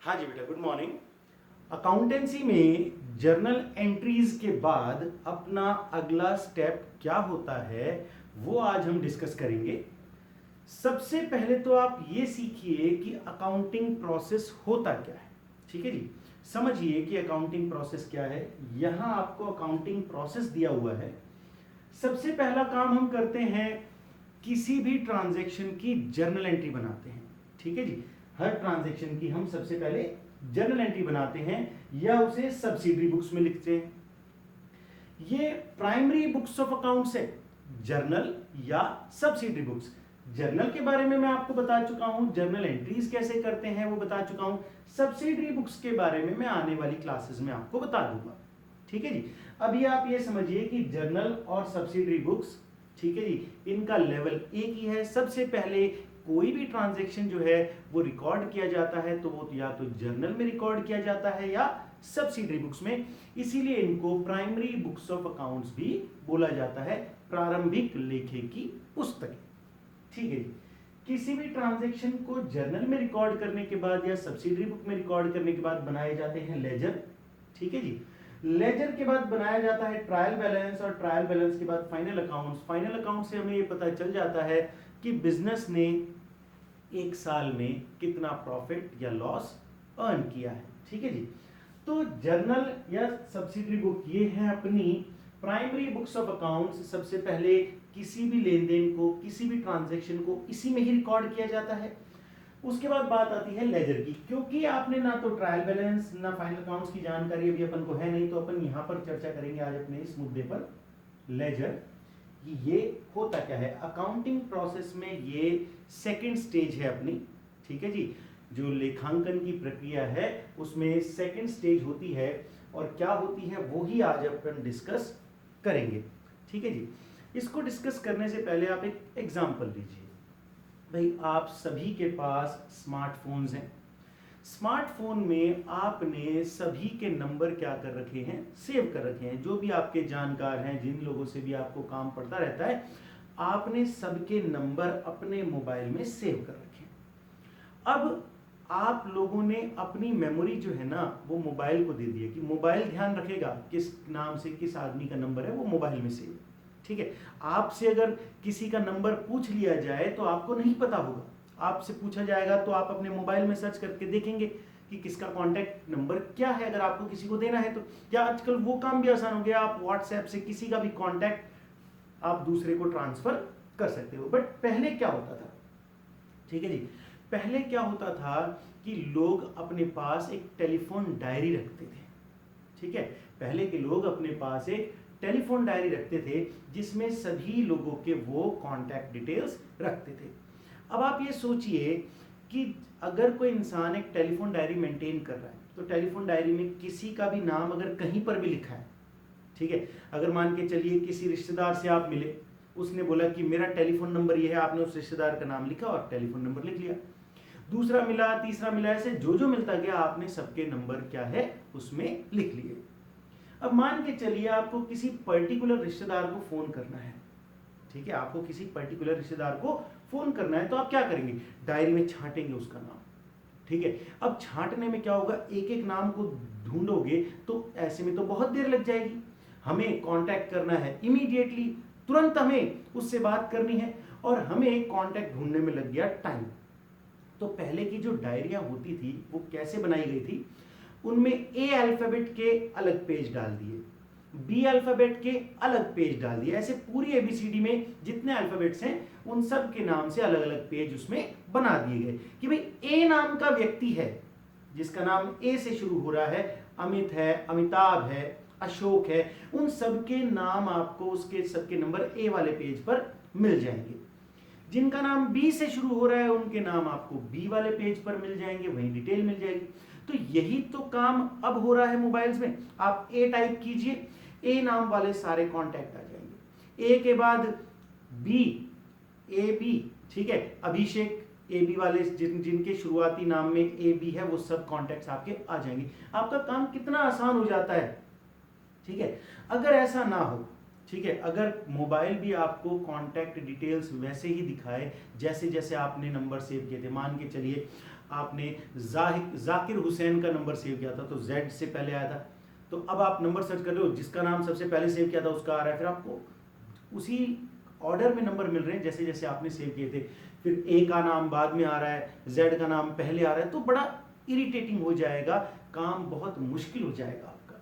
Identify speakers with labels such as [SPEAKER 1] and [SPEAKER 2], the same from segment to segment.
[SPEAKER 1] हाँ जी बेटा, good morning. Accountancy में जर्नल एंट्रीज के बाद अपना अगला स्टेप क्या होता है वो आज हम डिस्कस करेंगे। सबसे पहले तो आप ये सीखिए कि अकाउंटिंग प्रोसेस होता क्या है। ठीक है जी, समझिए कि अकाउंटिंग प्रोसेस क्या है। यहां आपको अकाउंटिंग प्रोसेस दिया हुआ है। सबसे पहला काम हम करते हैं, किसी भी ट्रांजैक्शन की जर्नल एंट्री बनाते हैं। ठीक है जी, हर ट्रांजैक्शन की हम सबसे पहले जर्नल एंट्री बनाते हैं या उसे सब्सिडरी बुक्स में लिखते हैं। ये प्राइमरी बुक्स ऑफ अकाउंट्स है, जर्नल या सब्सिडरी बुक्स। जर्नल के बारे में मैं आपको बता चुका हूं, जर्नल एंट्रीज कैसे करते हैं वो बता चुका हूं। सब्सिडरी बुक्स के बारे में मैं आने वाली क्लासेस में आपको बता दूंगा। ठीक है जी, अभी आप ये समझिए कि जर्नल और सब्सिडरी बुक्स, ठीक है जी, इनका लेवल एक ही है। सबसे पहले कोई भी ट्रांजैक्शन जो है वो रिकॉर्ड किया जाता है तो वो या तो जर्नल में रिकॉर्ड किया जाता है या सब्सिडरी बुक्स में। इसीलिए इनको प्राइमरी बुक्स ऑफ अकाउंट्स भी बोला जाता है, प्रारंभिक लेखे की पुस्तक। ठीक है जी, किसी भी ट्रांजैक्शन को जर्नल में रिकॉर्ड करने के बाद या सब्सिडरी बुक में रिकॉर्ड करने के बाद बनाए जाते हैं लेजर। ठीक है जी, लेजर के बाद बनाया जाता है ट्रायल बैलेंस और ट्रायल बैलेंस के बाद फाइनल अकाउंट्स। फाइनल अकाउंट से हमें ये पता चल जाता है कि बिजनेस ने एक साल में कितना प्रॉफिट या लॉस अर्न किया है। ठीक है जी, तो जर्नल या सब्सिडरी बुक ये है अपनी प्राइमरी बुक्स ऑफ अकाउंट्स। सबसे पहले किसी भी लेन देन को, किसी भी ट्रांजैक्शन को इसी में ही रिकॉर्ड किया जाता है। उसके बाद बात आती है लेजर की। क्योंकि आपने ना तो ट्रायल बैलेंस ना फाइनल अकाउंट्स की जानकारी अभी अपन को है नहीं, तो अपन यहां पर चर्चा करेंगे आज अपने इस मुद्दे पर, लेजर, ये होता क्या है। अकाउंटिंग प्रोसेस में ये सेकंड स्टेज है अपनी। ठीक है जी, जो लेखांकन की प्रक्रिया है उसमें सेकंड स्टेज होती है, और क्या होती है वो ही आज अपन डिस्कस करेंगे। ठीक है जी, इसको डिस्कस करने से पहले आप एक एग्जांपल लीजिए। भाई आप सभी के पास स्मार्टफोन्स हैं। स्मार्टफोन में आपने सभी के नंबर क्या कर रखे हैं, सेव कर रखे हैं। जो भी आपके जानकार हैं, जिन लोगों से भी आपको काम पड़ता रहता है, आपने सबके नंबर अपने मोबाइल में सेव कर रखे हैं। अब आप लोगों ने अपनी मेमोरी जो है ना वो मोबाइल को दे दी है कि मोबाइल ध्यान रखेगा किस नाम से किस आदमी का नंबर है, वो मोबाइल में सेव। ठीक है, आपसे अगर किसी का नंबर पूछ लिया जाए तो आपको नहीं पता होगा। आपसे पूछा जाएगा तो आप अपने मोबाइल में सर्च करके देखेंगे कि किसका कांटेक्ट नंबर क्या है, अगर आपको किसी को देना है तो। या आजकल वो काम भी आसान हो गया, आप व्हाट्सएप से किसी का भी कांटेक्ट आप दूसरे को ट्रांसफर कर सकते हो। बट पहले क्या होता था, ठीक है जी, पहले क्या होता था कि लोग अपने पास एक टेलीफोन डायरी रखते थे। ठीक है, पहले के लोग अपने पास एक टेलीफोन डायरी रखते थे जिसमें सभी लोगों के वो कांटेक्ट डिटेल्स रखते थे। अब आप ये सोचिए कि अगर कोई इंसान एक टेलीफोन डायरी मेंटेन कर रहा है तो टेलीफोन डायरी में किसी का भी नाम अगर कहीं पर भी लिखा है, ठीक है, अगर मान के चलिए किसी रिश्तेदार से आप मिले, उसने बोला कि मेरा टेलीफोन नंबर ये है, आपने उस रिश्तेदार का नाम लिखा और टेलीफोन नंबर लिख लिया। दूसरा मिला, तीसरा मिला, ऐसे जो जो मिलता गया आपने सबके नंबर क्या है उसमें लिख लिए। अब मान के चलिए आपको किसी पर्टिकुलर रिश्तेदार को फोन करना है। ठीक है, आपको किसी पर्टिकुलर रिश्तेदार को फोन करना है तो आप क्या करेंगे, डायरी में छांटेंगे उसका नाम। ठीक है, अब छांटने में क्या होगा, एक एक नाम को ढूंढोगे तो ऐसे में तो बहुत देर लग जाएगी। हमें कांटेक्ट करना है इमीडिएटली, तुरंत हमें उससे बात करनी है और हमें कांटेक्ट ढूंढने में लग गया टाइम। तो पहले की जो डायरियां होती थी वो कैसे बनाई गई थी, उनमें ए अल्फाबेट के अलग पेज डाल दिए, बी अल्फाबेट के अलग पेज डाल दिए। ऐसे पूरी एबीसीडी में जितने अल्फाबेट्स हैं उन सब के नाम से अलग अलग पेज उसमें बना दिए गए कि भाई ए नाम का व्यक्ति है जिसका नाम ए से शुरू हो रहा है, अमित है, अमिताभ है, अशोक है, उन सबके नाम आपको उसके सबके नंबर ए वाले पेज पर मिल जाएंगे। जिनका नाम बी से शुरू हो रहा है उनके नाम आपको बी वाले पेज पर मिल जाएंगे, वहीं डिटेल मिल जाएगी। तो यही तो काम अब हो रहा है मोबाइल्स में। आप ए टाइप कीजिए, ए नाम वाले सारे कांटेक्ट आ जाएंगे। ए के बाद बी, ए बी, ठीक है, अभिषेक, ए बी वाले जिनके शुरुआती नाम में ए बी है वो सब कांटेक्ट्स आपके आ जाएंगे। आपका काम कितना आसान हो जाता है। ठीक है, अगर ऐसा ना हो, ठीक है। अगर मोबाइल भी आपको कांटेक्ट डिटेल्स वैसे ही दिखाए जैसे जैसे आपने नंबर सेव किए थे, मान के चलिए आपने जाकिर हुसैन का नंबर सेव किया था तो जेड से पहले आया था, तो अब आप नंबर सर्च कर रहे हो, जिसका नाम सबसे पहले सेव किया था उसका आ रहा है, फिर आपको उसी ऑर्डर में नंबर मिल रहे हैं जैसे जैसे आपने सेव किए थे। फिर ए का नाम बाद में आ रहा है, जेड का नाम पहले आ रहा है, तो बड़ा इरिटेटिंग हो जाएगा, काम बहुत मुश्किल हो जाएगा आपका।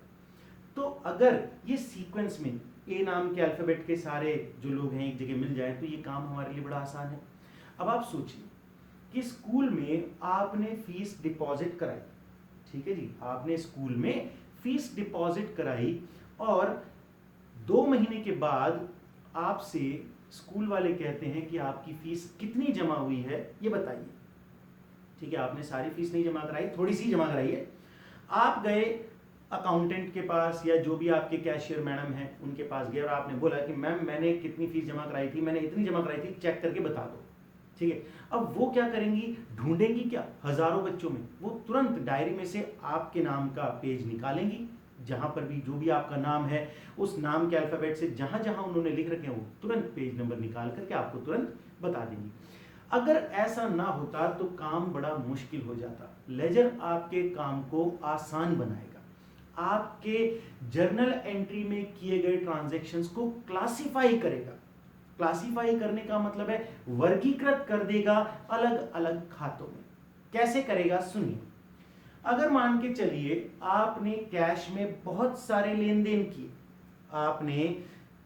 [SPEAKER 1] तो अगर ये सीक्वेंस में ए नाम के अल्फाबेट के सारे जो लोग हैं एक जगह मिल जाए तो ये काम हमारे लिए बड़ा आसान है। अब आप सोचिए कि स्कूल में आपने फीस डिपॉजिट कराई, ठीक है जी, आपने स्कूल में फीस डिपॉजिट कराई और 2 महीने के बाद आपसे स्कूल वाले कहते हैं कि आपकी फीस कितनी जमा हुई है ये बताइए। ठीक है, आपने सारी फीस नहीं जमा कराई, थोड़ी सी जमा कराई है। आप गए अकाउंटेंट के पास या जो भी आपके कैशियर मैडम हैं उनके पास गए और आपने बोला कि मैम मैंने कितनी फीस जमा कराई थी, मैंने इतनी जमा कराई थी, चेक करके बता दो। ठीक है, अब वो क्या करेंगी, ढूंढेंगी क्या, हजारों बच्चों में, वो तुरंत डायरी में से आपके नाम का पेज निकालेंगी, जहां पर भी जो भी आपका नाम है उस नाम के अल्फाबेट से जहां जहां उन्होंने लिख रखे हैं वो तुरंत पेज नंबर निकाल करके आपको तुरंत बता देंगी। अगर ऐसा ना होता तो काम बड़ा मुश्किल हो जाता। लेजर आपके काम को आसान बनाएगा, आपके जर्नल एंट्री में किए गए ट्रांजैक्शंस को क्लासिफाई करेगा। क्लासिफाई करने का मतलब है वर्गीकृत कर देगा अलग अलग खातों में। कैसे करेगा सुनिए। अगर मान के चलिए आपने कैश में बहुत सारे लेन देन किए, आपने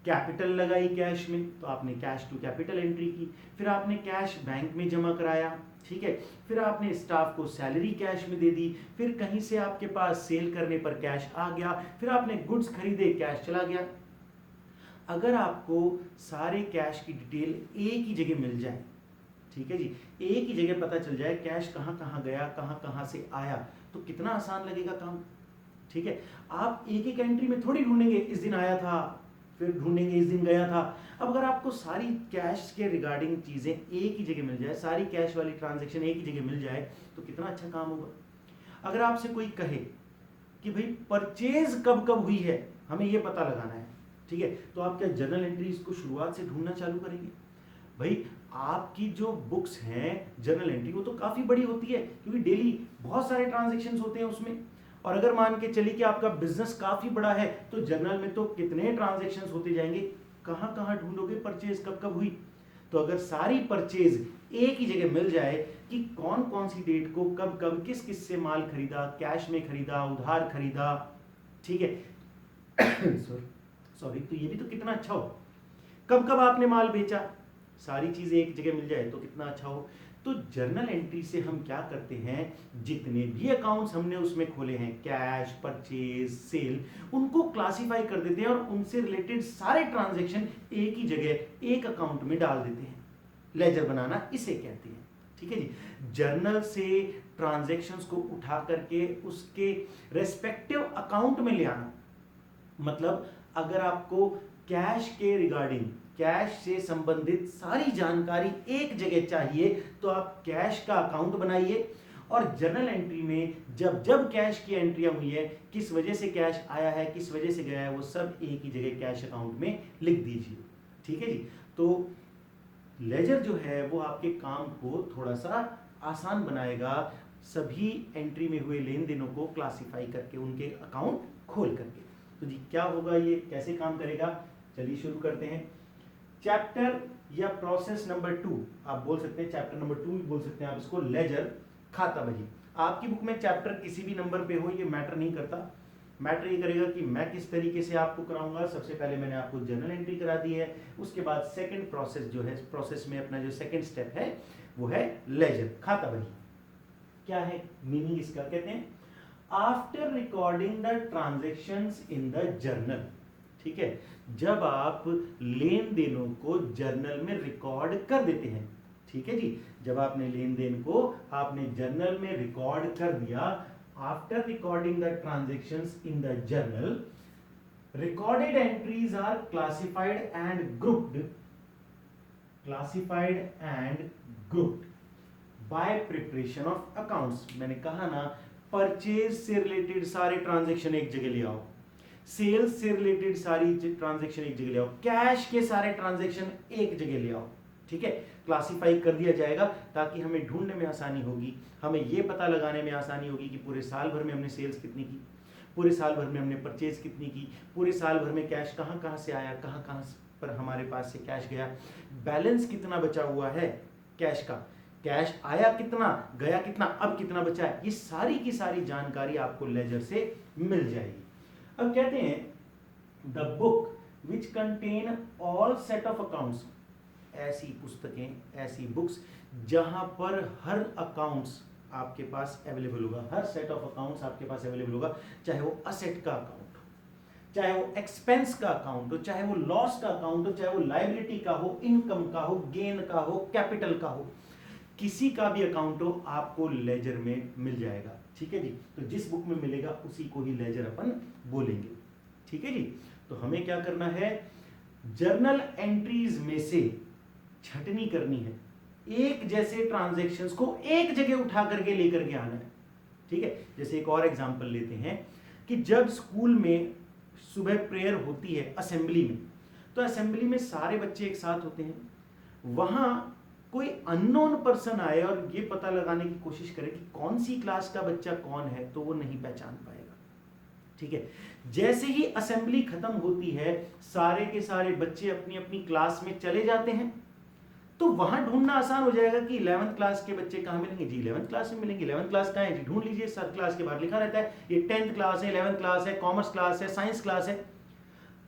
[SPEAKER 1] कैपिटल लगाई कैश में तो आपने कैश टू कैपिटल एंट्री की, फिर आपने कैश बैंक में जमा कराया, ठीक है, फिर आपने स्टाफ को सैलरी कैश में दे दी, फिर कहीं से आपके पास सेल करने पर कैश आ गया, फिर आपने गुड्स खरीदे कैश चला गया। अगर आपको सारे कैश की डिटेल एक ही जगह मिल जाए, ठीक है जी, एक ही जगह पता चल जाए कैश कहां कहां गया, कहां कहां से आया, तो कितना आसान लगेगा काम। ठीक है, आप एक एक एंट्री में थोड़ी ढूंढेंगे इस दिन आया था, फिर ढूंढेंगे इस दिन गया था। अब अगर आपको सारी कैश के रिगार्डिंग चीजें एक ही जगह मिल जाए, सारी कैश वाली ट्रांजैक्शन एक ही जगह मिल जाए तो कितना अच्छा काम होगा। अगर आपसे कोई कहे कि भाई परचेज कब कब हुई है हमें ये पता लगाना है, ठीक है, तो आप क्या जर्नल एंट्रीज को शुरुआत से ढूंढना चालू करेंगे। भाई आपकी जो बुक्स हैं जर्नल एंट्री वो तो काफी बड़ी होती है क्योंकि डेली बहुत सारे ट्रांजैक्शंस होते हैं उसमें, और अगर मान के चलिए कि आपका बिजनेस काफी बड़ा है तो जर्नल में तो कितने ट्रांजैक्शंस होते जाएंगे, कहां कहां ढूंढोगे परचेज कब कब हुई। तो अगर सारी परचेज एक ही जगह मिल जाए कि कौन कौन सी डेट को कब कब किस किस से माल खरीदा, कैश में खरीदा, उधार खरीदा, ठीक है सॉरी, तो ये भी तो कितना अच्छा हो। कब कब आपने माल बेचा, सारी चीजें एक जगह मिल जाए तो कितना अच्छा हो। तो जर्नल एंट्री से हम क्या करते हैं, जितने भी अकाउंट्स हमने उसमें खोले हैं, कैश, परचेज, सेल, उनको क्लासिफाई कर देते हैं और उनसे रिलेटेड सारे ट्रांजैक्शन एक ही जगह एक अकाउंट में डाल देते हैं। लेजर बनाना इसे कहते हैं। ठीक है जी, जर्नल से ट्रांजैक्शंस को उठा करके उसके रेस्पेक्टिव अकाउंट में ले आना, मतलब अगर आपको कैश के रिगार्डिंग, कैश से संबंधित सारी जानकारी एक जगह चाहिए तो आप कैश का अकाउंट बनाइए और जर्नल एंट्री में जब जब कैश की एंट्रियां हुई है, किस वजह से कैश आया है, किस वजह से गया है, वो सब एक ही जगह कैश अकाउंट में लिख दीजिए। ठीक है जी, तो लेजर जो है वो आपके काम को थोड़ा सा आसान बनाएगा, सभी एंट्री में हुए लेन देनों को क्लासिफाई करके उनके अकाउंट खोल करके। तो जी क्या होगा, ये कैसे काम करेगा, चलिए शुरू करते हैं। चैप्टर या प्रोसेस नंबर 2 आप बोल सकते हैं, चैप्टर नंबर 2 बोल सकते हैं आप इसको, लेजर खाता बही। आपकी बुक में चैप्टर किसी भी नंबर पे हो ये मैटर नहीं करता, मैटर ये करेगा कि मैं किस तरीके से आपको कराऊंगा। सबसे पहले मैंने आपको जर्नल एंट्री करा दी है, उसके बाद सेकंड प्रोसेस जो है, प्रोसेस में अपना जो सेकंड स्टेप है वो है लेजर खाता बही। क्या है मीनिंग इसका, कहते हैं after recording the transactions in the journal. ठीक है, जब आप लेन देनों को जर्नल में रिकॉर्ड कर देते हैं, ठीक है जी, जब आपने लेन देन को आपने जर्नल में रिकॉर्ड कर दिया, after recording the transactions in the journal, recorded entries are classified and grouped, by preparation of accounts. मैंने कहा ना, परचेज से रिलेटेड सारे ट्रांजैक्शन एक जगह ले आओ, सेल्स से रिलेटेड सारी ट्रांजैक्शन एक जगह ले आओ, कैश के सारे ट्रांजैक्शन एक जगह ले आओ, ठीक है, क्लासिफाई कर दिया जाएगा ताकि हमें ढूंढने में आसानी होगी, हमें यह पता लगाने में आसानी होगी कि पूरे साल भर में हमने सेल्स कितनी की, पूरे साल भर में हमने परचेज कितनी की, पूरे साल भर में कैश कहां कहां से आया, कहां कहां पर हमारे पास से कैश गया, बैलेंस कितना बचा हुआ है कैश का, कैश आया कितना, गया कितना, अब कितना बचा है, ये सारी की सारी जानकारी आपको लेजर से मिल जाएगी। अब कहते हैं the book which contain all set of accounts, ऐसी पुस्तकें, ऐसी बुक्स जहां पर हर अकाउंट्स आपके पास अवेलेबल होगा, हर सेट ऑफ अकाउंट्स आपके पास अवेलेबल होगा, चाहे वो असेट का अकाउंट हो, चाहे वो एक्सपेंस का अकाउंट हो, चाहे वो लॉस का अकाउंट हो, चाहे वो लायबिलिटी का हो, इनकम का हो, गेन का हो, कैपिटल का हो, किसी का भी अकाउंट हो आपको लेजर में मिल जाएगा, ठीक है जी। तो जिस बुक में मिलेगा उसी को ही लेजर अपन बोलेंगे, ठीक है जी। तो हमें क्या करना है, जर्नल एंट्रीज में से छटनी करनी है, एक जैसे ट्रांजैक्शंस को एक जगह उठा करके लेकर के आना है, ठीक है। जैसे एक और एग्जांपल लेते हैं कि जब स्कूल में सुबह प्रेयर होती है असेंबली में, तो असेंबली में सारे बच्चे एक साथ होते हैं, वहां कोई अननोन पर्सन आए और ये पता लगाने की कोशिश करे कि कौन सी क्लास का बच्चा कौन है, तो वो नहीं पहचान पाएगा, ठीक है। जैसे ही असेंबली खत्म होती है, सारे के सारे बच्चे अपनी अपनी क्लास में चले जाते हैं, तो वहां ढूंढना आसान हो जाएगा कि 11th क्लास के बच्चे कहां मिलेंगे जी, 11th क्लास में मिलेंगे, 11th क्लास कहां है जी, ढूंढ लीजिए, सर क्लास के बाहर लिखा रहता है, ये 10th क्लास है, 11th क्लास है, कॉमर्स क्लास है, साइंस क्लास है।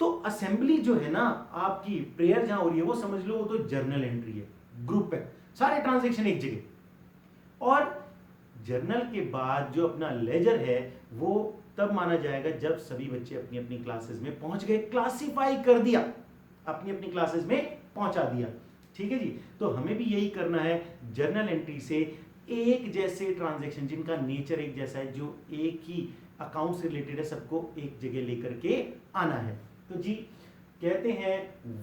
[SPEAKER 1] तो असेंबली जो है ना आपकी, प्रेयर जहां हो रही है, वो समझ लो वो तो जर्नल एंट्री है, ग्रुप है, सारे ट्रांजैक्शन एक जगह। और जर्नल के बाद जो अपना लेजर है वो तब माना जाएगा जब सभी बच्चे अपनी अपनी क्लासेस में पहुंच गए, क्लासिफाई कर दिया, अपनी अपनी क्लासेस में पहुंचा दिया, ठीक है जी। तो हमें भी यही करना है, जर्नल एंट्री से एक जैसे ट्रांजैक्शन जिनका नेचर एक जैसा है, जो एक ही अकाउंट से रिलेटेड है, सबको एक जगह लेकर के आना है। तो जी कहते हैं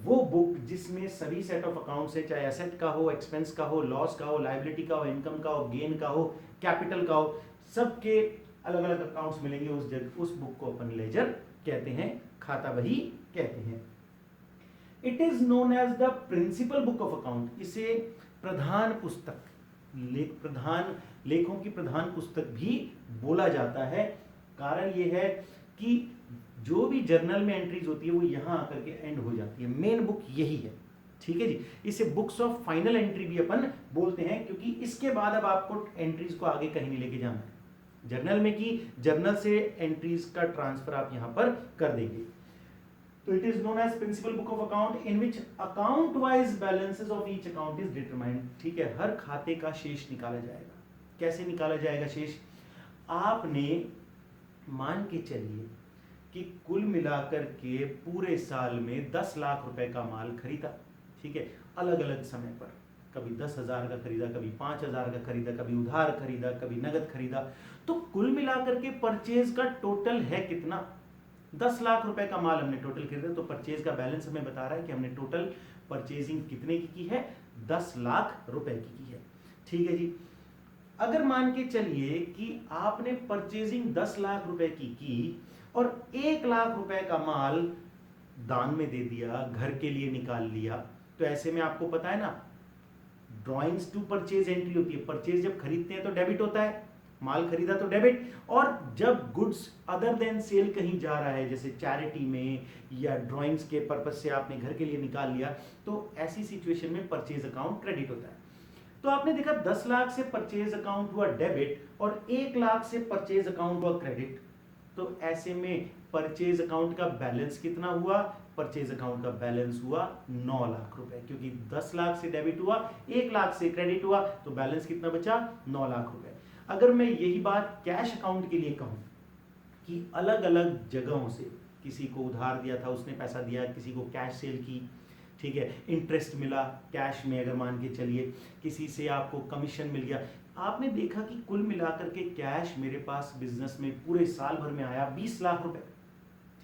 [SPEAKER 1] वो बुक जिसमें सभी सेट ऑफ अकाउंट्स है, चाहे एसेट का हो, एक्सपेंस का हो, लॉस का हो, लायबिलिटी का हो, इनकम का हो, गेन का हो, कैपिटल का हो, सबके अलग अलग अकाउंट्स मिलेंगे, उस बुक को अपन लेजर कहते हैं, खाता बही कहते हैं। It is known as the principal book of account, इसे प्रधान पुस्तक, लेखों की प्रधान पुस्तक भी बोला जाता है। कारण यह है कि जो भी जर्नल में एंट्रीज होती है वो यहां आकर के एंड हो जाती है, मेन बुक यही है, ठीक है जी। इसे बुक्स ऑफ फाइनल एंट्री भी अपन बोलते हैं, क्योंकि इसके बाद अब आपको एंट्रीज को आगे कहीं नहीं लेके जाना है, जर्नल में की, जर्नल से एंट्रीज का ट्रांसफर आप यहां पर कर देंगे। तो it is known as principal book of account in which account wise balances of each account is determined, ठीक है। हर खाते का शेष निकाला जाएगा। कैसे निकाला जाएगा शेष, आपने मान के चलिए कि कुल मिलाकर के पूरे साल में 10 लाख रुपए का माल खरीदा, ठीक है, अलग अलग समय पर, कभी 10,000 का खरीदा, कभी 5,000 का खरीदा, कभी उधार खरीदा, कभी नगद खरीदा, तो कुल मिलाकर के परचेज का टोटल है कितना, 10 लाख रुपए का माल हमने टोटल खरीदा, तो परचेज का बैलेंस हमें बता रहा है कि हमने टोटल परचेजिंग कितने की है, 10 लाख रुपए की है, ठीक है जी। अगर मान के चलिए कि आपने परचेजिंग 10 लाख रुपए की और 1 लाख रुपए का माल दान में दे दिया, घर के लिए निकाल लिया, तो ऐसे में आपको पता है ना, ड्रॉइंग्स टू परचेज एंट्री होती है, परचेज जब खरीदते हैं तो डेबिट होता है, माल खरीदा तो डेबिट, और जब गुड्स अदर देन सेल कहीं जा रहा है, जैसे चैरिटी में या ड्रॉइंग्स के पर्पज से आपने घर के लिए निकाल लिया, तो ऐसी सिचुएशन में परचेज अकाउंट क्रेडिट होता है। तो आपने देखा 10 लाख से परचेज अकाउंट हुआ डेबिट और 1 लाख से परचेज अकाउंट हुआ क्रेडिट, तो ऐसे में परचेज अकाउंट का बैलेंस कितना हुआ, परचेज अकाउंट का बैलेंस हुआ 9 लाख रुपए, क्योंकि 10 लाख से डेबिट हुआ, 1 लाख से क्रेडिट हुआ, तो बैलेंस कितना बचा, 9 लाख रुपए। अगर मैं यही बात कैश अकाउंट के लिए कहूं कि अलग अलग जगहों से किसी को उधार दिया था, उसने पैसा दिया, किसी को कैश सेल की, ठीक है, इंटरेस्ट मिला कैश में, अगर मान के चलिए किसी से आपको कमीशन मिल गया, आपने देखा कि कुल मिलाकर के कैश मेरे पास बिजनेस में पूरे साल भर में आया 20 लाख रुपए,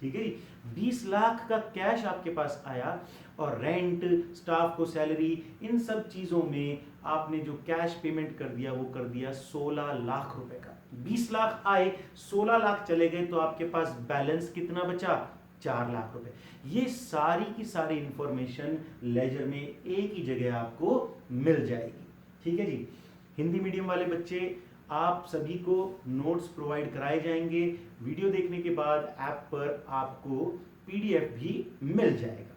[SPEAKER 1] ठीक है जी, 20 लाख का कैश आपके पास आया, और रेंट, स्टाफ को सैलरी, इन सब चीजों में आपने जो कैश पेमेंट कर दिया वो कर दिया 16 लाख रुपए का। 20 लाख आए, 16 लाख चले गए, तो आपके पास बैलेंस कितना बचा? 4 लाख रुपए। ये सारी की सारी इंफॉर्मेशन लेजर में एक ही जगह आपको मिल जाएगी। ठीक है जी। हिंदी मीडियम वाले बच्चे, आप सभी को नोट्स प्रोवाइड कराए जाएंगे। वीडियो देखने के बाद ऐप पर आपको पीडीएफ भी मिल जाएगा।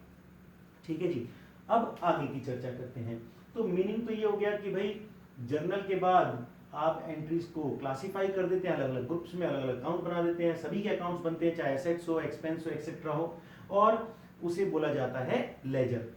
[SPEAKER 1] ठीक है जी। अब आगे की चर्चा करते हैं। तो मीनिंग तो ये हो गया कि भाई जर्नल के बाद आप एंट्रीज को क्लासिफाई कर देते हैं, अलग अलग ग्रुप्स में अलग अलग अकाउंट बना देते हैं, सभी के अकाउंट्स बनते हैं, चाहे एसेट्स हो, एक्सपेंस हो, एक्सेट्रा हो, और उसे बोला जाता है लेजर।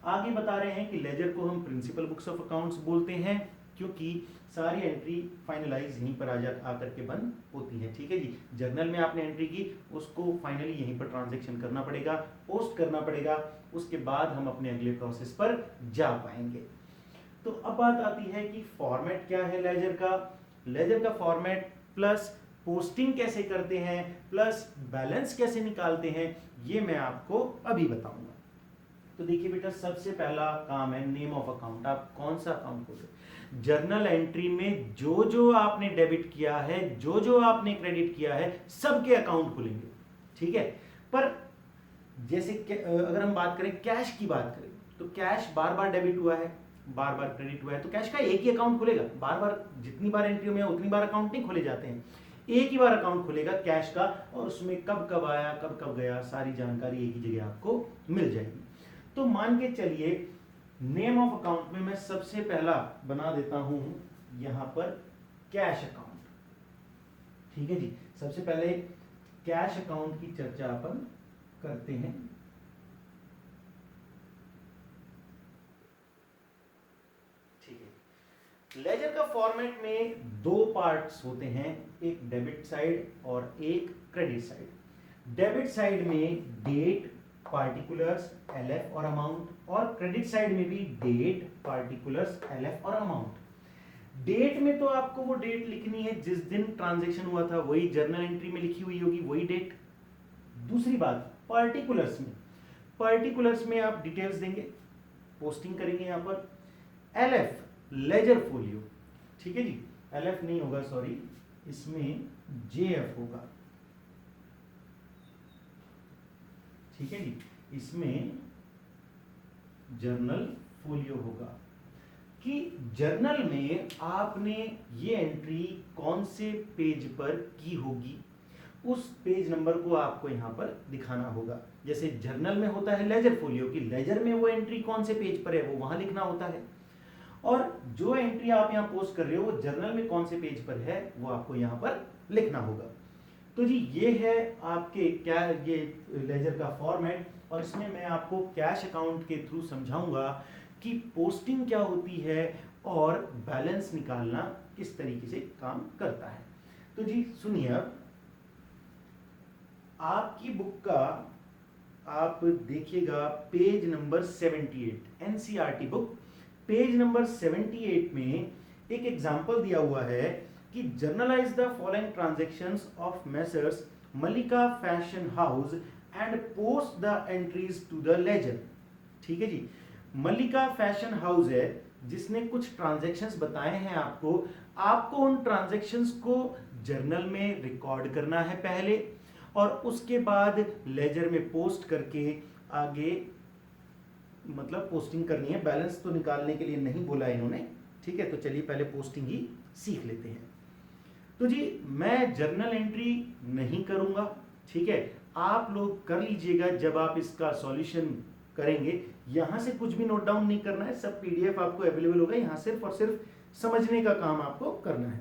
[SPEAKER 1] आगे बता रहे हैं कि लेजर को हम प्रिंसिपल बुक्स ऑफ अकाउंट्स बोलते हैं, क्योंकि सारी एंट्री फाइनलाइज यहीं पर आकर के बंद होती है। ठीक है जी। जर्नल में आपने एंट्री की, उसको फाइनली यहीं पर ट्रांजैक्शन करना पड़ेगा, पोस्ट करना पड़ेगा, उसके बाद हम अपने अगले प्रोसेस पर जा पाएंगे। तो अब बात आती है कि फॉर्मेट क्या है लेजर का। लेजर का फॉर्मेट प्लस पोस्टिंग कैसे करते हैं, प्लस बैलेंस कैसे निकालते हैं, ये मैं आपको अभी बताऊंगा। तो देखिए बेटा, सबसे पहला काम है नेम ऑफ अकाउंट। आप कौन सा अकाउंट खोले? जर्नल एंट्री में जो जो आपने डेबिट किया है, जो जो आपने क्रेडिट किया है, सबके अकाउंट खुलेंगे। ठीक है। पर जैसे अगर हम बात करें कैश की बात करें, तो कैश बार बार डेबिट हुआ है, बार बार क्रेडिट हुआ है, तो कैश का एक ही अकाउंट खुलेगा। बार बार जितनी बार एंट्री में उतनी बार अकाउंट नहीं खोले जाते हैं, एक ही बार अकाउंट खुलेगा कैश का, और उसमें कब कब आया, कब कब गया, सारी जानकारी एक ही जगह आपको मिल जाएगी। तो मान के चलिए नेम ऑफ अकाउंट में मैं सबसे पहला बना देता हूं यहां पर कैश अकाउंट। ठीक है जी। सबसे पहले कैश अकाउंट की चर्चा अपन करते हैं। ठीक है। लेजर का फॉर्मेट में दो पार्ट्स होते हैं, एक डेबिट साइड और एक क्रेडिट साइड। डेबिट साइड में डेट, पार्टिकुलर्स, एलएफ और अमाउंट, और क्रेडिट साइड में भी डेट, पार्टिकुलर्स, एलएफ और अमाउंट। डेट में तो आपको वो डेट लिखनी है जिस दिन ट्रांजैक्शन हुआ था, वही जर्नल एंट्री में लिखी हुई होगी, वही डेट। दूसरी बात पार्टिकुलर्स में आप डिटेल्स देंगे, पोस्टिंग करेंगे यहां पर। LF ledger folio. ठीक है जी। एलएफ नहीं होगा, सॉरी, इसमें जेएफ होगा। ठीक है जी। इसमें जर्नल फोलियो होगा कि जर्नल में आपने ये एंट्री कौन से पेज पर की होगी, उस पेज नंबर को आपको यहां पर दिखाना होगा। जैसे जर्नल में होता है लेजर फोलियो की लेजर में वो एंट्री कौन से पेज पर है वो वहां लिखना होता है, और जो एंट्री आप यहां पोस्ट कर रहे हो वो जर्नल में कौन से पेज पर है वो आपको यहां पर लिखना होगा। तो जी ये है आपके क्या ये लेजर का फॉर्मेट, और इसमें मैं आपको कैश अकाउंट के थ्रू समझाऊंगा कि पोस्टिंग क्या होती है और बैलेंस निकालना किस तरीके से काम करता है। तो जी सुनिए, अब आपकी बुक का आप देखिएगा page number 78, NCERT book page number 78 में एक एग्जांपल दिया हुआ है कि journalize the following transactions of messrs Mallika fashion house and post the entries to the ledger. ठीक है जी। मल्लिका फैशन हाउस है जिसने कुछ ट्रांजैक्शंस बताए हैं आपको उन ट्रांजैक्शंस को जर्नल में रिकॉर्ड करना है पहले, और उसके बाद लेजर में पोस्ट करके आगे मतलब पोस्टिंग करनी है। बैलेंस तो निकालने के लिए नहीं बोला इन्होंने। ठीक है। तो चलिए पहले पोस्टिंग ही सीख लेते हैं। तो जी मैं जर्नल एंट्री नहीं करूंगा। ठीक है। आप लोग कर लीजिएगा जब आप इसका सॉल्यूशन करेंगे। यहां से कुछ भी नोट डाउन नहीं करना है, सब पीडीएफ आपको अवेलेबल होगा, यहां सिर्फ और सिर्फ समझने का काम आपको करना है।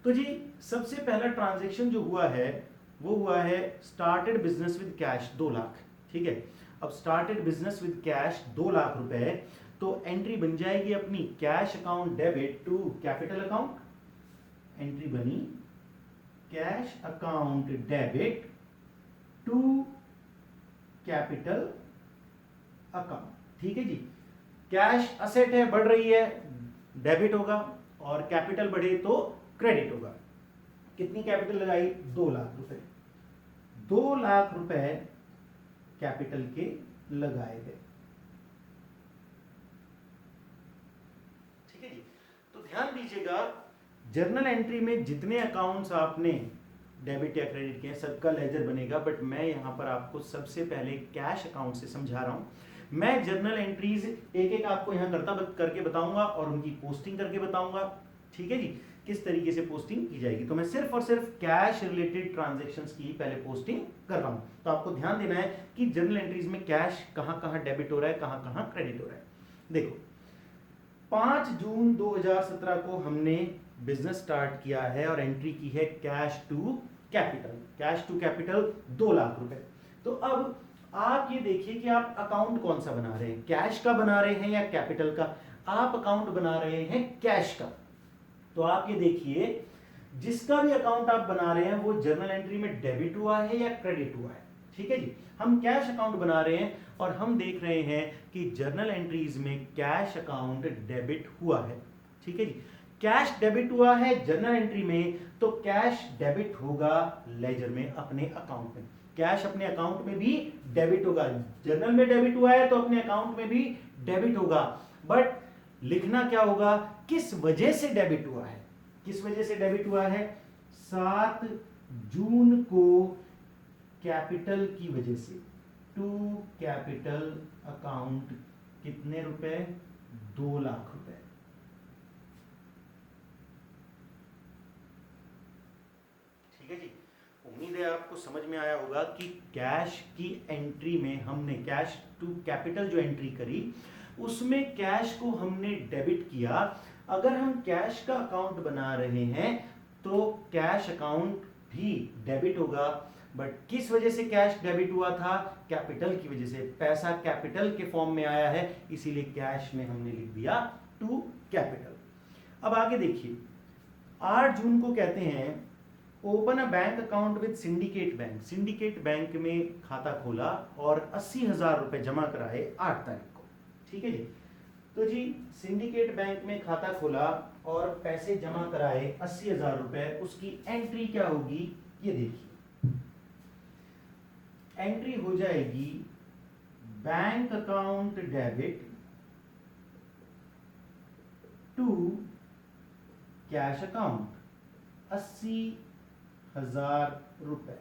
[SPEAKER 1] तो जी सबसे पहला ट्रांजैक्शन जो हुआ है वो हुआ है started business with cash 2 lakh. ठीक है। अब started business with cash 2 lakh रुपए, तो एंट्री बन जाएगी अपनी cash account debit to capital account. Entry बनी cash account debit to capital account. ठीक है जी। कैश असेट है, बढ़ रही है, डेबिट होगा, और कैपिटल बढ़े तो क्रेडिट होगा। कितनी कैपिटल लगाई? 2 लाख रुपए। 2 लाख रुपए कैपिटल के लगाए गए। ध्यान दीजिएगा, जर्नल एंट्री में जितने अकाउंट्स आपने डेबिट या क्रेडिट किए सबका लेजर बनेगा, बट मैं यहाँ पर आपको सबसे पहले कैश अकाउंट से समझा रहा हूँ। मैं जर्नल एंट्रीज एक एक आपको यहाँ करके बताऊंगा और उनकी पोस्टिंग करके बताऊंगा, ठीक है जी, किस तरीके से पोस्टिंग की जाएगी। तो मैं सिर्फ और सिर्फ कैश रिलेटेड ट्रांजैक्शंस की पहले पोस्टिंग कर रहा हूं। तो आपको ध्यान देना है कि जर्नल एंट्रीज में कैश कहां कहां डेबिट हो रहा है, कहां कहां क्रेडिट हो रहा है। देखो 5 जून 2017 को हमने बिजनेस स्टार्ट किया है और एंट्री की है cash to capital. Cash to capital 2 lakh रुपए। तो अब आप ये देखिए कि आप अकाउंट कौन सा बना रहे हैं, कैश का बना रहे हैं या कैपिटल का। आप अकाउंट बना रहे हैं कैश का, तो आप ये देखिए जिसका भी अकाउंट आप बना रहे हैं वो जर्नल एंट्री में डेबिट हुआ है या क्रेडिट हुआ है, ठीक है जी। हम कैश अकाउंट बना रहे हैं और हम देख रहे हैं कि जर्नल एंट्रीज में कैश अकाउंट डेबिट हुआ है, ठीक है जी। कैश डेबिट हुआ है जर्नल एंट्री में, तो कैश डेबिट होगा लेजर में, अपने अकाउंट में। कैश अपने अकाउंट में भी डेबिट होगा, जर्नल में डेबिट हुआ है तो अपने अकाउंट में भी डेबिट होगा। बट लिखना क्या होगा, किस वजह से डेबिट हुआ है, किस वजह से डेबिट हुआ है। 7 जून को कैपिटल की वजह से, टू कैपिटल अकाउंट कितने रुपए, 2 लाख रुपए। ठीक है जी, उम्मीद है आपको समझ में आया होगा कि कैश की एंट्री में हमने कैश टू कैपिटल जो एंट्री करी उसमें कैश को हमने डेबिट किया। अगर हम कैश का अकाउंट बना रहे हैं तो कैश अकाउंट भी डेबिट होगा, बट किस वजह से कैश डेबिट हुआ था, कैपिटल की वजह से। पैसा कैपिटल के फॉर्म में आया है, इसीलिए कैश में हमने लिख दिया टू कैपिटल। अब आगे देखिए, 8 जून को कहते हैं open a bank account with syndicate bank. Syndicate bank में खाता खोला और 80,000 रुपए जमा कराए 8 तारीख को, ठीक है जी। तो जी सिंडिकेट बैंक में खाता खोला और पैसे जमा कराए 80,000 रुपए, उसकी एंट्री क्या होगी ये देखिए। एंट्री हो जाएगी bank account debit to cash account 80,000 रुपए,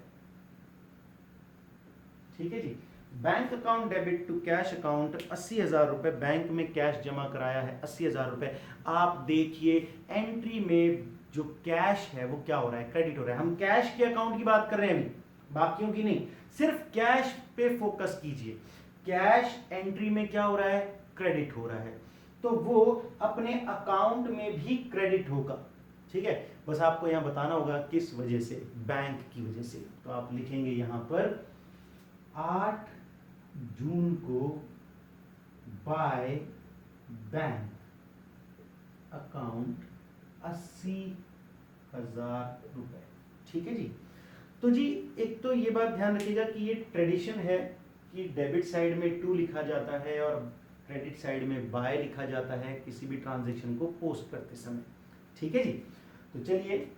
[SPEAKER 1] ठीक है जी। Bank account debit to cash account 80,000 रुपए, बैंक में कैश जमा कराया है 80,000 रुपए। आप देखिए एंट्री में जो कैश है वो क्या हो रहा है, क्रेडिट हो रहा है। हम कैश के अकाउंट की बात कर रहे हैं अभी, बाकियों की नहीं, सिर्फ कैश पे फोकस कीजिए। कैश एंट्री में क्या हो रहा है, क्रेडिट हो रहा है, तो वो अपने अकाउंट में भी क्रेडिट होगा, ठीक है। बस आपको यहां बताना होगा किस वजह से, बैंक की वजह से। तो आप लिखेंगे यहां पर 8 जून को बाय बैंक अकाउंट 80,000 रुपए, ठीक है जी। तो जी एक तो ये बात ध्यान रखिएगा कि ये ट्रेडिशन है कि डेबिट साइड में टू लिखा जाता है और क्रेडिट साइड में बाय लिखा जाता है किसी भी ट्रांजैक्शन को पोस्ट करते समय, ठीक है जी। तो चलिए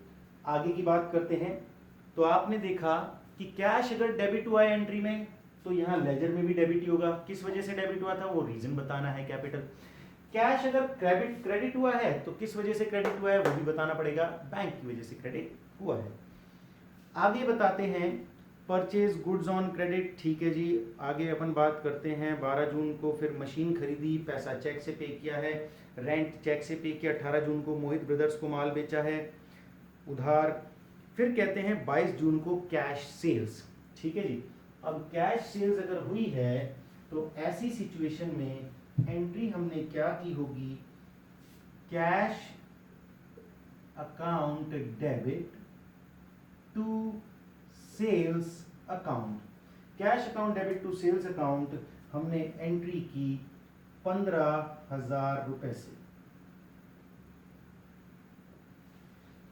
[SPEAKER 1] आगे की बात करते हैं। तो आपने देखा कि कैश अगर डेबिट हुआ है एंट्री में तो यहाँ लेजर में भी डेबिट ही होगा। किस वजह से डेबिट हुआ था वो रीजन बताना है, कैपिटल। कैश अगर क्रेडिट हुआ है तो किस वजह से क्रेडिट हुआ है वो भी बताना पड़ेगा, बैंक की वजह से क्रेडिट हुआ है। आगे बताते हैं परचेज गुड्स ऑन क्रेडिट, ठीक है जी। आगे अपन बात करते हैं 12 जून को फिर मशीन खरीदी, पैसा चेक से पे किया है, रेंट चेक से पे किया। 18 जून को मोहित ब्रदर्स को माल बेचा है उधार। फिर कहते हैं 22 जून को कैश सेल्स, ठीक है जी। अब कैश सेल्स अगर हुई है तो ऐसी सिचुएशन में एंट्री हमने क्या की होगी, cash account debit to sales account. Cash account debit to sales account हमने एंट्री की 15,000 रुपए से।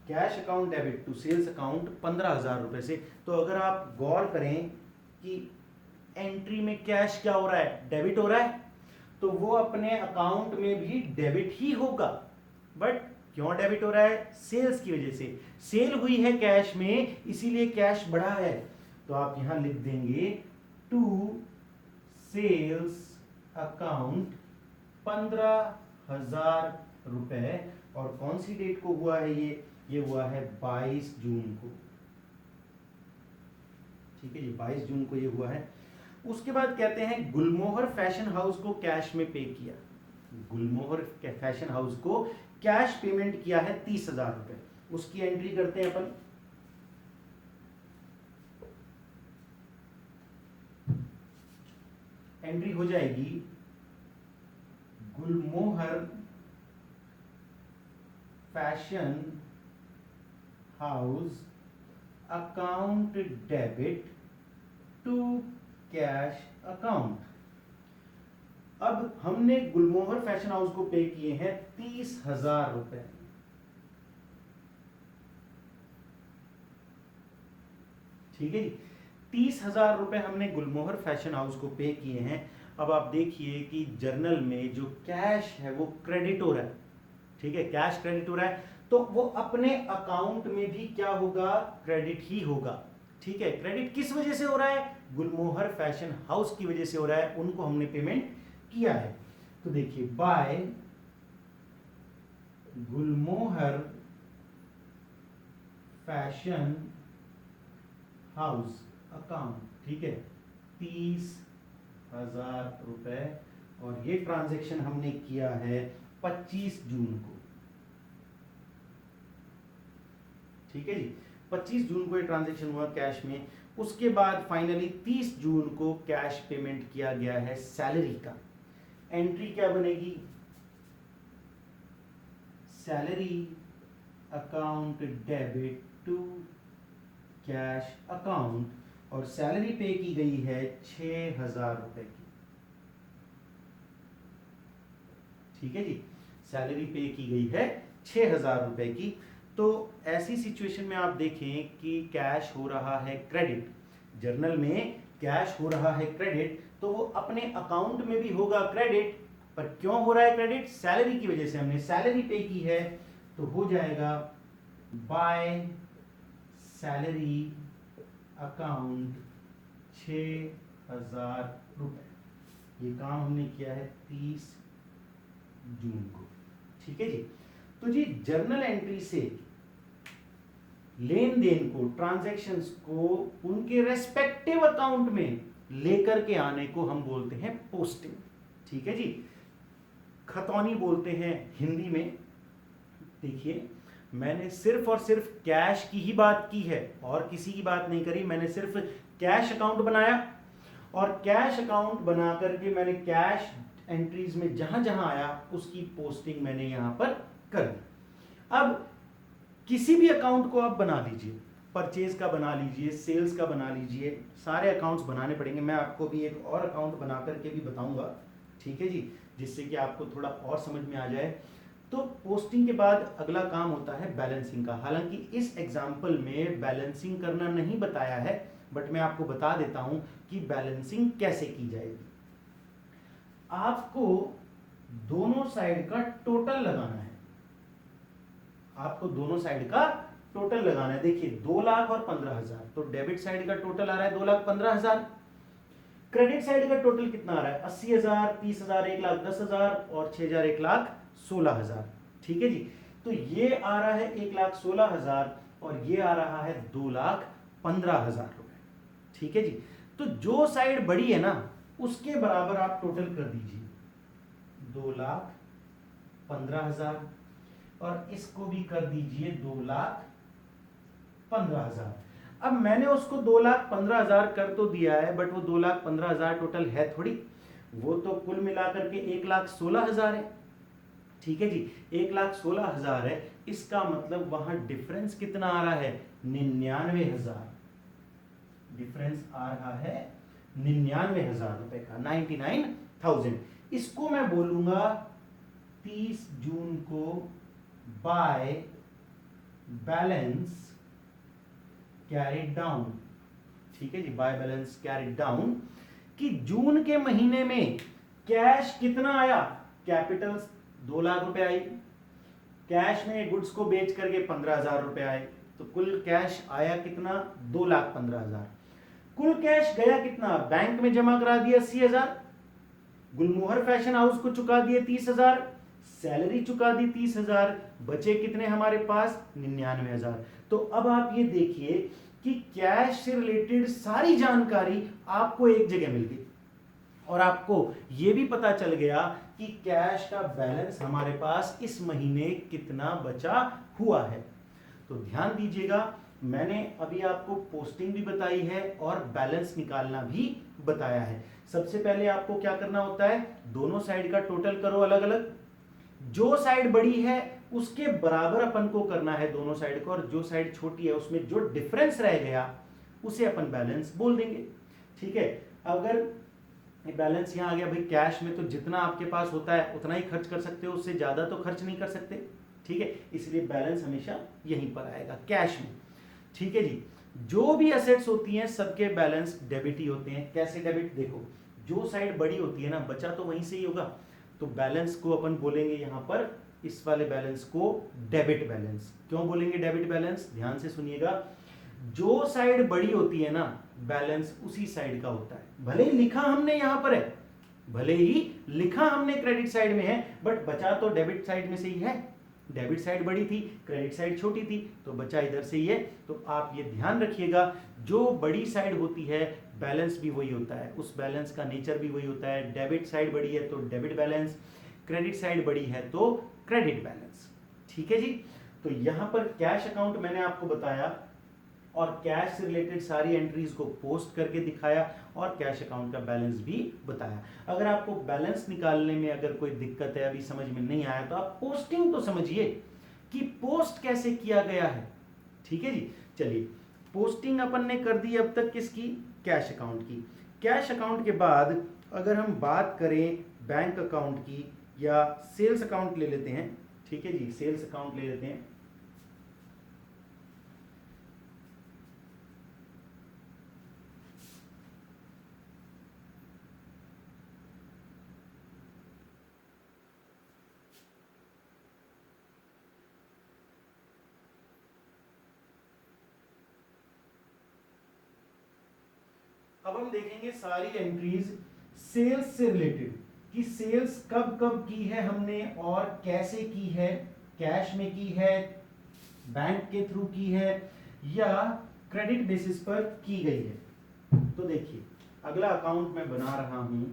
[SPEAKER 1] Cash account debit to sales account 15,000 रुपए से। तो अगर आप गौर करें कि एंट्री में कैश क्या हो रहा है, डेबिट हो रहा है, तो वो अपने अकाउंट में भी डेबिट ही होगा। बट क्यों डेबिट हो रहा है, सेल्स की वजह से। सेल हुई है कैश में इसीलिए कैश बढ़ा है। तो आप यहां लिख देंगे टू सेल्स अकाउंट 15,000 रुपए और कौन सी डेट को हुआ है ये हुआ है 22 जून को। ठीक है जी, 22 जून को ये हुआ है। उसके बाद कहते हैं गुलमोहर फैशन हाउस को कैश में पे किया। गुलमोहर फैशन हाउस को कैश पेमेंट किया है 30,000 रुपए। उसकी एंट्री करते हैं अपन। एंट्री हो जाएगी Gulmohar fashion house account debit to cash account. अब हमने गुलमोहर फैशन हाउस को पे किए हैं 30,000 रुपए। ठीक है जी, 30,000 रुपए हमने गुलमोहर फैशन हाउस को पे किए हैं। अब आप देखिए कि जर्नल में जो कैश है वो क्रेडिट हो रहा है। ठीक है, कैश क्रेडिट हो रहा है, तो वो अपने अकाउंट में भी क्या होगा, क्रेडिट ही होगा। ठीक है, क्रेडिट किस वजह से हो रहा है, गुलमोहर फैशन हाउस की वजह से हो रहा है, उनको हमने पेमेंट किया है। तो देखिए बाय गुलमोहर फैशन हाउस अकाउंट। ठीक है, 30,000 रुपए, और ये ट्रांजैक्शन हमने किया है 25 जून को। ठीक है जी, 25 जून को ये ट्रांजैक्शन हुआ कैश में। उसके बाद फाइनली 30 जून को कैश पेमेंट किया गया है सैलरी का। एंट्री क्या बनेगी, salary account debit to cash account, और सैलरी पे की गई है 6,000 रुपए की। ठीक है जी, सैलरी पे की गई है 6,000 रुपए की। तो ऐसी सिचुएशन में आप देखें कि कैश हो रहा है क्रेडिट, जर्नल में कैश हो रहा है क्रेडिट, तो वो अपने अकाउंट में भी होगा क्रेडिट। पर क्यों हो रहा है क्रेडिट, सैलरी की वजह से, हमने सैलरी पे की है, तो हो जाएगा बाय सैलरी अकाउंट 6,000 रुपए। ये काम हमने किया है 30 जून को। ठीक है जी, तो जी जर्नल एंट्री से लेन देन को, ट्रांजैक्शंस को उनके रेस्पेक्टिव अकाउंट में लेकर के आने को हम बोलते हैं पोस्टिंग। ठीक है जी, खतौनी बोलते हैं हिंदी में। देखिए मैंने सिर्फ और सिर्फ कैश की ही बात की है और किसी की बात नहीं करी। मैंने सिर्फ कैश अकाउंट बनाया, और कैश अकाउंट बना करके मैंने कैश एंट्रीज में जहां जहां आया उसकी पोस्टिंग मैंने यहां पर कर दी। अब किसी भी अकाउंट को आप बना लीजिए, परचेज का बना लीजिए, सेल्स का बना लीजिए, सारे अकाउंट्स बनाने पड़ेंगे। मैं आपको भी एक और अकाउंट बना करके भी बताऊंगा। ठीक है जी, जिससे कि आपको थोड़ा और समझ में आ जाए। तो पोस्टिंग के बाद अगला काम होता है बैलेंसिंग का। हालांकि इस एग्जाम्पल में बैलेंसिंग करना नहीं बताया है, बट मैं आपको बता देता हूं कि बैलेंसिंग कैसे की जाएगी। आपको दोनों साइड का टोटल लगाना है। आपको दोनों साइड का टोटल लगाना है। देखिए 2 लाख और 15,000, तो डेबिट साइड का टोटल आ रहा है 2,15,000। क्रेडिट साइड का टोटल कितना आ रहा है, 80,000, 30,000, 1,10,000 और 6,000, 1,16,000। ठीक है जी, तो ये आ रहा है 1,16,000 और ये आ रहा है 2,15,000 रुपए। ठीक है जी, तो जो साइड बड़ी है ना उसके बराबर आप टोटल कर दीजिए 2,15,000, और इसको भी कर दीजिए 2,15,000। अब मैंने उसको 2,15,000 कर तो दिया है, बट वो 2,15,000 टोटल है थोड़ी, वो तो कुल मिलाकर के 1,16,000 है। ठीक है जी, 1,16,000 है। इसका मतलब वहां डिफरेंस कितना आ रहा है, 99,000। डिफरेंस आ रहा है 99,000 रुपए का, 99,000। इसको मैं बोलूंगा 30 जून को बाय बैलेंस कैरिड डाउन। ठीक है जी, बाय बैलेंस कैरिड डाउन, कि जून के महीने में कैश कितना आया, कैपिटल 2 लाख रुपए आई, कैश में गुड्स को बेच करके 15,000 रुपए आए, तो कुल कैश आया कितना, 2,15,000। कुल कैश गया कितना, बैंक में जमा करा दिया 80,000, गुलमोहर फैशन हाउस को चुका दिए 30,000, सैलरी चुका दी 30,000, बचे कितने हमारे पास 99,000। तो अब आप ये देखिए कि कैश से रिलेटेड सारी जानकारी आपको एक जगह मिल गई और आपको यह भी पता चल गया कि कैश का बैलेंस हमारे पास इस महीने कितना बचा हुआ है। तो ध्यान दीजिएगा, मैंने अभी आपको पोस्टिंग भी बताई है और बैलेंस निकालना भी बताया है। सबसे पहले आपको क्या करना होता है, दोनों साइड का टोटल करो अलग अलग, जो साइड बड़ी है उसके बराबर अपन को करना है दोनों साइड को, और जो साइड छोटी है उसमें जो डिफरेंस रह गया उसे अपन बैलेंस बोल देंगे। ठीक है, अगर बैलेंस यहां आ गया, भाई कैश में तो जितना आपके पास होता है उतना ही खर्च कर सकते हो, उससे ज्यादा तो खर्च नहीं कर सकते। ठीक है, इसलिए बैलेंस हमेशा यहीं पर आएगा कैश में। ठीक है जी, जो भी एसेट्स होती हैं सबके बैलेंस डेबिट ही होते हैं। कैसे डेबिट, देखो जो साइड बड़ी होती है ना, बचा तो वहीं से ही होगा, तो बैलेंस को अपन बोलेंगे यहां पर, इस वाले बैलेंस को डेबिट बैलेंस। क्यों बोलेंगे डेबिट बैलेंस, ध्यान से सुनिएगा, जो साइड बड़ी होती है ना बैलेंस उसी साइड का होता है। भले ही लिखा हमने यहां पर है, भले ही लिखा हमने क्रेडिट साइड में है, बट बचा तो डेबिट साइड में से ही है। डेबिट साइड बड़ी थी, क्रेडिट साइड छोटी थी, तो बचा इधर से ही है। तो आप ये ध्यान रखिएगा, जो बड़ी साइड होती है बैलेंस भी वही होता है, उस बैलेंस का नेचर भी वही होता है। डेबिट साइड बड़ी है तो डेबिट बैलेंस, क्रेडिट साइड बड़ी है तो क्रेडिट बैलेंस। ठीक है जी, तो यहां पर कैश अकाउंट मैंने आपको बताया और कैश से रिलेटेड सारी एंट्रीज को पोस्ट करके दिखाया और कैश अकाउंट का बैलेंस भी बताया। अगर आपको बैलेंस निकालने में अगर कोई दिक्कत है, अभी समझ में नहीं आया, तो आप पोस्टिंग तो समझिए कि पोस्ट कैसे किया गया है। ठीक है जी, चलिए पोस्टिंग अपन ने कर दी अब तक किसकी, कैश अकाउंट की। कैश अकाउंट के बाद अगर हम बात करें बैंक अकाउंट की या सेल्स अकाउंट ले लेते हैं। ठीक है जी, सेल्स अकाउंट ले लेते हैं। अब हम देखेंगे सारी एंट्रीज सेल्स से रिलेटेड कि सेल्स कब कब की है हमने और कैसे की है, कैश में की है, बैंक के थ्रू की है या क्रेडिट बेसिस पर की गई है। तो देखिए अगला अकाउंट मैं बना रहा हूं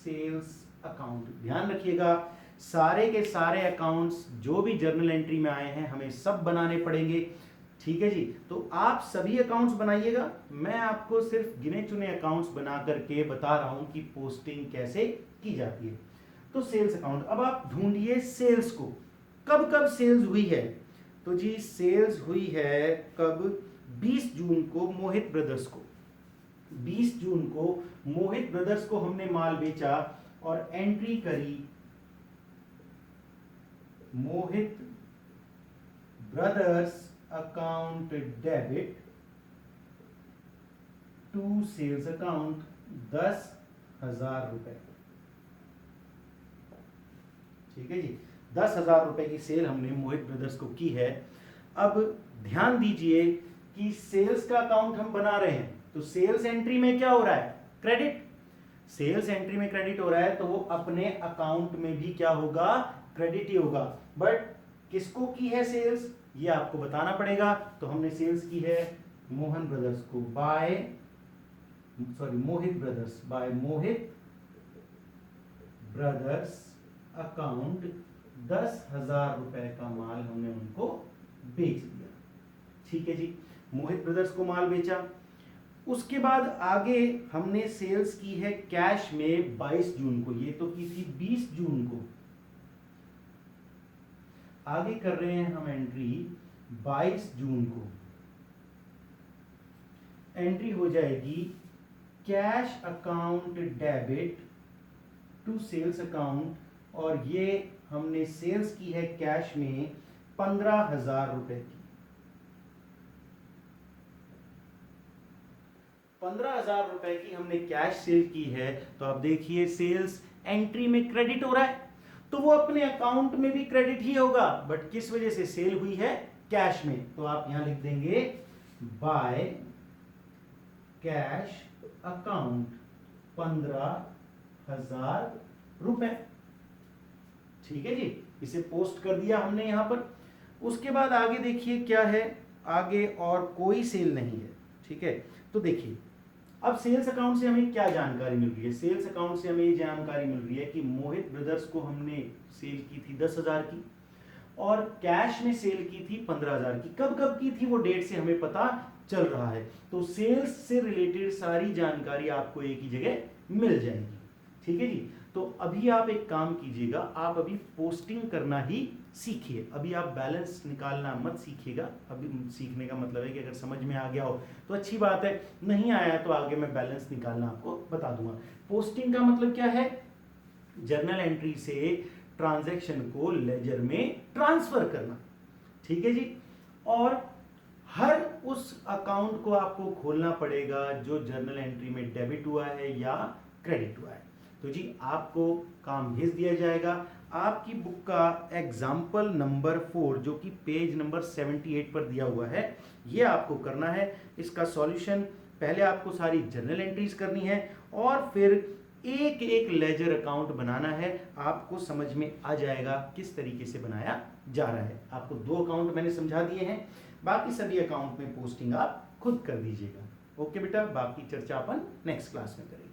[SPEAKER 1] सेल्स अकाउंट। ध्यान रखिएगा, सारे के सारे अकाउंट्स जो भी जर्नल एंट्री में आए हैं हमें सब बनाने पड़ेंगे। ठीक है जी, तो आप सभी अकाउंट्स बनाइएगा, मैं आपको सिर्फ गिने चुने अकाउंट्स बना करके बता रहा हूं कि पोस्टिंग कैसे की जाती है। तो सेल्स अकाउंट, अब आप ढूंढिए सेल्स को, कब कब सेल्स हुई है। तो जी सेल्स हुई है कब, 20 जून को मोहित ब्रदर्स को। 20 जून को मोहित ब्रदर्स को हमने माल बेचा और एंट्री करी Mohit brothers account debit to sales account 10,000 रुपए। ठीक है जी, 10,000 रुपए की सेल हमने मोहित ब्रदर्स को की है। अब ध्यान दीजिए कि सेल्स का अकाउंट हम बना रहे हैं, तो सेल्स एंट्री में क्या हो रहा है, क्रेडिट। सेल्स एंट्री में क्रेडिट हो रहा है तो वो अपने अकाउंट में भी क्या होगा, क्रेडिट ही होगा। बट किसको की है सेल्स, ये आपको बताना पड़ेगा। तो हमने सेल्स की है मोहन ब्रदर्स को मोहित ब्रदर्स, बाय मोहित ब्रदर्स अकाउंट 10,000 रुपए का माल हमने उनको बेच दिया। ठीक है जी, मोहित ब्रदर्स को माल बेचा। उसके बाद आगे हमने सेल्स की है कैश में 22 जून को, ये तो की थी 20 जून को। आगे कर रहे हैं हम एंट्री 22 जून को, एंट्री हो जाएगी cash account debit to sales account, और ये हमने सेल्स की है कैश में 15,000 रुपए की। 15,000 रुपए की हमने कैश सेल की है। तो आप देखिए सेल्स एंट्री में क्रेडिट हो रहा है तो वो अपने अकाउंट में भी क्रेडिट ही होगा, बट किस वजह से, सेल हुई है कैश में। तो आप यहां लिख देंगे बाय कैश अकाउंट 15,000 रुपए। ठीक है जी, इसे पोस्ट कर दिया हमने यहां पर। उसके बाद आगे देखिए क्या है, आगे और कोई सेल नहीं है। ठीक है, तो देखिए अब सेल्स अकाउंट से हमें क्या जानकारी मिल रही है। सेल्स अकाउंट से हमें ये जानकारी मिल रही है कि मोहित ब्रदर्स को हमने सेल की थी 10,000 की और कैश में सेल की थी 15,000 की। कब कब की थी वो डेट से हमें पता चल रहा है। तो सेल्स से रिलेटेड सारी जानकारी आपको एक ही जगह मिल जाएगी। ठीक है जी, तो अभी आप एक काम कीजिएगा, आप अभी पोस्टिंग करना ही सीखिए। अभी आप बैलेंस निकालना मत सीखिएगा। अभी सीखने का मतलब है कि अगर समझ में आ गया हो तो अच्छी बात है, नहीं आया तो आगे मैं बैलेंस निकालना आपको बता दूंगा। पोस्टिंग का मतलब क्या है, जर्नल एंट्री से ट्रांजैक्शन को लेजर में ट्रांसफर करना। ठीक है जी, और हर उस अकाउंट को आपको खोलना पड़ेगा जो जर्नल एंट्री में डेबिट हुआ है या क्रेडिट हुआ है। तो जी आपको काम भेज दिया जाएगा। आपकी बुक का एग्जाम्पल नंबर 4 जो कि पेज नंबर 78 पर दिया हुआ है, ये आपको करना है। इसका सॉल्यूशन पहले आपको सारी जर्नल एंट्रीज करनी है और फिर एक एक लेजर अकाउंट बनाना है। आपको समझ में आ जाएगा किस तरीके से बनाया जा रहा है। आपको 2 अकाउंट मैंने समझा दिए हैं, बाकी सभी अकाउंट में पोस्टिंग आप खुद कर दीजिएगा। ओके बेटा, बाकी चर्चा अपन नेक्स्ट क्लास में करेंगे।